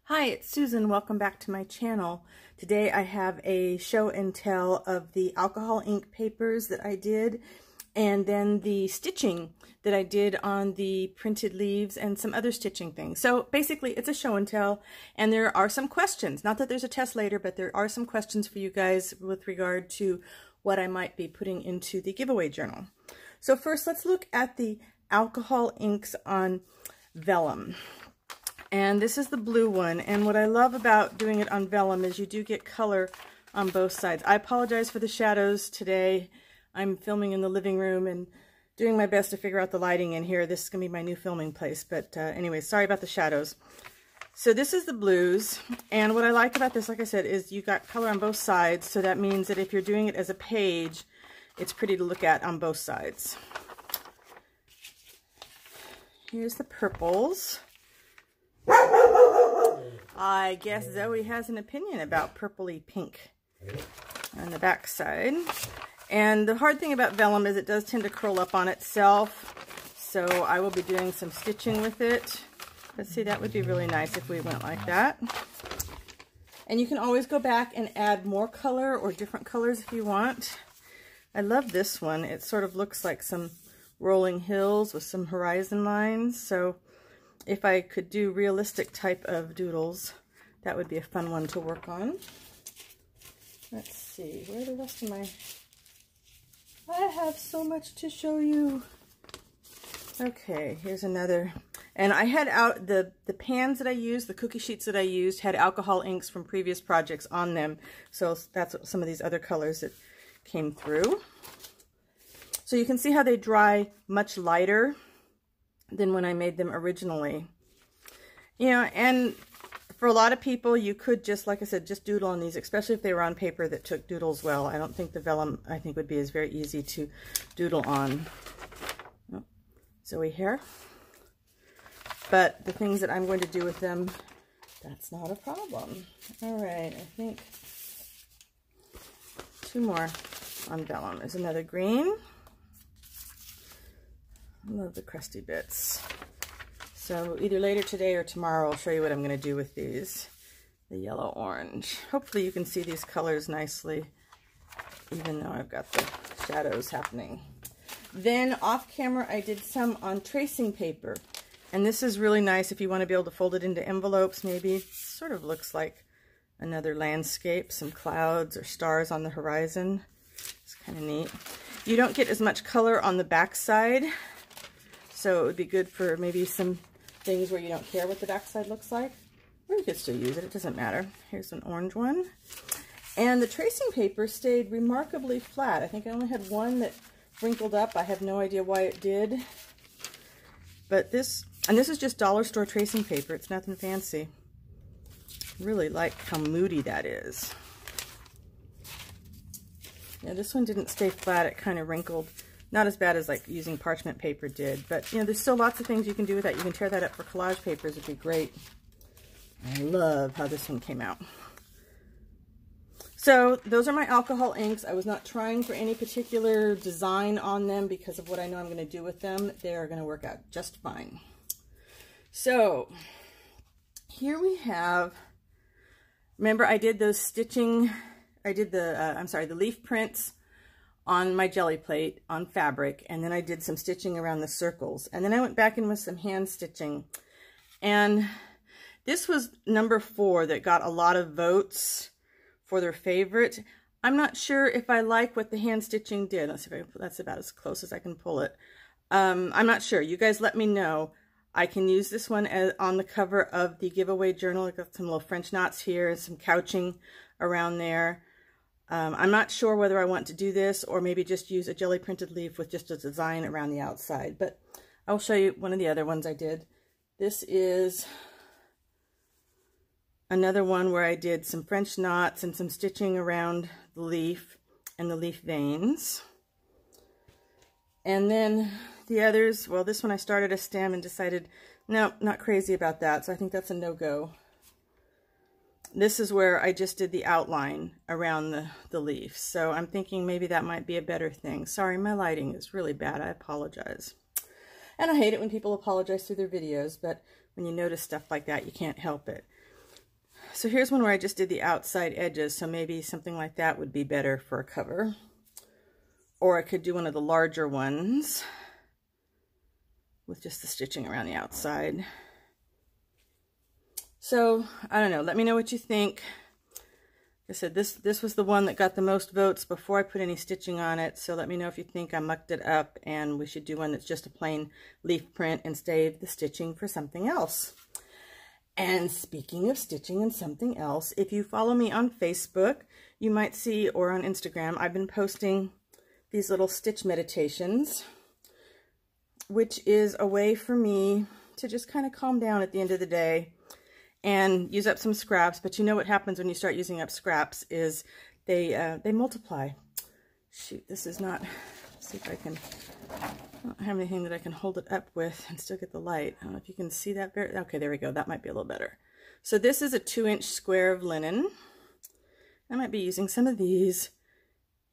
Hi, it's Susan. Welcome back to my channel. Today I have a show and tell of the alcohol ink papers that I did and then the stitching that I did on the printed leaves and some other stitching things. So basically it's a show and tell, and there are some questions. Not that there's a test later, but there are some questions for you guys with regard to what I might be putting into the giveaway journal. So first let's look at the alcohol inks on vellum. And this is the blue one, and what I love about doing it on vellum is you do get color on both sides. I apologize for the shadows today. I'm filming in the living room and doing my best to figure out the lighting in here. This is going to be my new filming place, but anyway, sorry about the shadows. So this is the blues, and what I like about this, like I said, is you got color on both sides, so that means that if you're doing it as a page, it's pretty to look at on both sides. Here's the purples. I guess Zoe has an opinion about purpley pink on the back side. And the hard thing about vellum is it does tend to curl up on itself. So I will be doing some stitching with it. But see, that would be really nice if we went like that. And you can always go back and add more color or different colors if you want. I love this one. It sort of looks like some rolling hills with some horizon lines. So if I could do realistic type of doodles, that would be a fun one to work on. Let's see, where are the rest of my... I have so much to show you. Okay, here's another. And I had out the pans that I used, the cookie sheets that I used, had alcohol inks from previous projects on them. So that's some of these other colors that came through. So you can see how they dry much lighter than when I made them originally. You know, and for a lot of people, you could just, like I said, just doodle on these, especially if they were on paper that took doodles well. I don't think the vellum, I think, would be as very easy to doodle on. Oh, Zoe here. But the things that I'm going to do with them, that's not a problem. All right, I think two more on vellum. There's another green. I love the crusty bits. So either later today or tomorrow I'll show you what I'm going to do with these. The yellow orange. Hopefully you can see these colors nicely, even though I've got the shadows happening. Then off camera I did some on tracing paper. And this is really nice if you want to be able to fold it into envelopes maybe. It sort of looks like another landscape, some clouds or stars on the horizon. It's kind of neat. You don't get as much color on the back side. So it would be good for maybe some things where you don't care what the backside looks like. Or you could still use it, it doesn't matter. Here's an orange one. And the tracing paper stayed remarkably flat. I think I only had one that wrinkled up. I have no idea why it did. But this, and this is just dollar store tracing paper. It's nothing fancy. Really like how moody that is. Yeah, this one didn't stay flat. It kind of wrinkled. Not as bad as like using parchment paper did, but you know, there's still lots of things you can do with that. You can tear that up for collage papers, it'd be great. I love how this one came out. So those are my alcohol inks. I was not trying for any particular design on them because of what I know I'm going to do with them. They are going to work out just fine. So here we have, remember I did those stitching, I did the, the leaf prints on my jelly plate on fabric, and then I did some stitching around the circles, and then I went back in with some hand stitching, and this was number 4 that got a lot of votes for their favorite. I'm not sure if I like what the hand stitching did. Let's see if that's about as close as I can pull it. I'm not sure. You guys let me know. I can use this one on the cover of the giveaway journal. I've got some little French knots here and some couching around there. I'm not sure whether I want to do this or maybe just use a jelly printed leaf with just a design around the outside, but I'll show you one of the other ones I did. This is another one where I did some French knots and some stitching around the leaf and the leaf veins. And then the others, well, this one I started a stem and decided, no, not crazy about that, so I think that's a no-go. This is where I just did the outline around the leaf. So I'm thinking maybe that might be a better thing. Sorry, my lighting is really bad. I apologize. And I hate it when people apologize through their videos, but when you notice stuff like that, you can't help it. So here's one where I just did the outside edges, so maybe something like that would be better for a cover. Or I could do one of the larger ones with just the stitching around the outside. So, I don't know, let me know what you think. Like I said, this was the one that got the most votes before I put any stitching on it, so let me know if you think I mucked it up and we should do one that's just a plain leaf print and save the stitching for something else. And speaking of stitching and something else, if you follow me on Facebook, you might see, or on Instagram, I've been posting these little stitch meditations, which is a way for me to just kind of calm down at the end of the day and use up some scraps. But you know what happens when you start using up scraps is they multiply. Shoot, this is not, let's see if I can, I don't have anything that I can hold it up with and still get the light. I don't know if you can see that very, okay, there we go. That might be a little better. So this is a 2-inch square of linen. I might be using some of these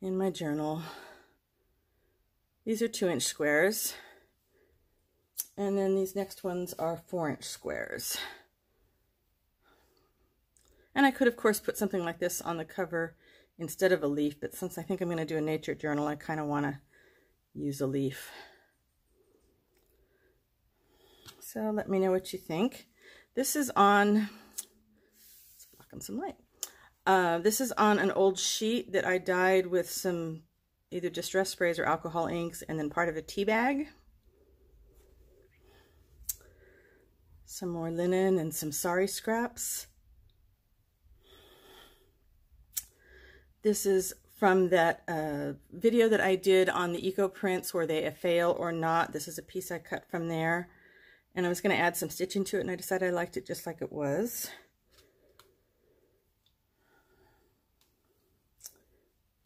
in my journal. These are 2-inch squares. And then these next ones are 4-inch squares. And I could, of course, put something like this on the cover instead of a leaf, but since I think I'm going to do a nature journal, I kind of want to use a leaf. So let me know what you think. This is on, let's block on some light. This is on an old sheet that I dyed with some either distress sprays or alcohol inks, and then part of a tea bag. Some more linen and some sari scraps. This is from that video that I did on the eco prints, were they a fail or not. This is a piece I cut from there. And I was going to add some stitching to it, and I decided I liked it just like it was.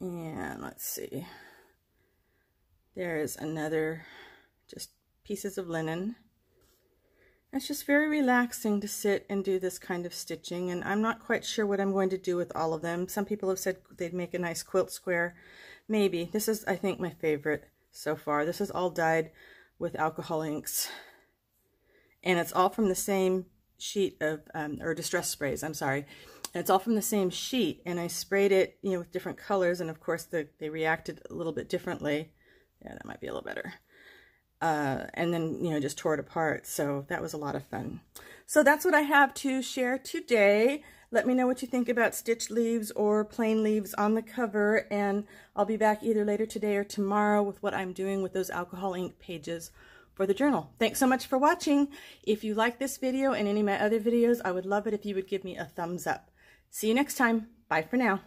And let's see. There's another, just pieces of linen. It's just very relaxing to sit and do this kind of stitching, and I'm not quite sure what I'm going to do with all of them. Some people have said they'd make a nice quilt square. Maybe. This is, I think, my favorite so far. This is all dyed with alcohol inks. And it's all from the same sheet of, or distress sprays, I'm sorry. And it's all from the same sheet, and I sprayed it, you know, with different colors, and of course they reacted a little bit differently. Yeah, that might be a little better. And then, you know, just tore it apart. So that was a lot of fun. So that's what I have to share today. Let me know what you think about stitched leaves or plain leaves on the cover, and I'll be back either later today or tomorrow with what I'm doing with those alcohol ink pages for the journal. Thanks so much for watching. If you like this video and any of my other videos, I would love it if you would give me a thumbs up. See you next time. Bye for now.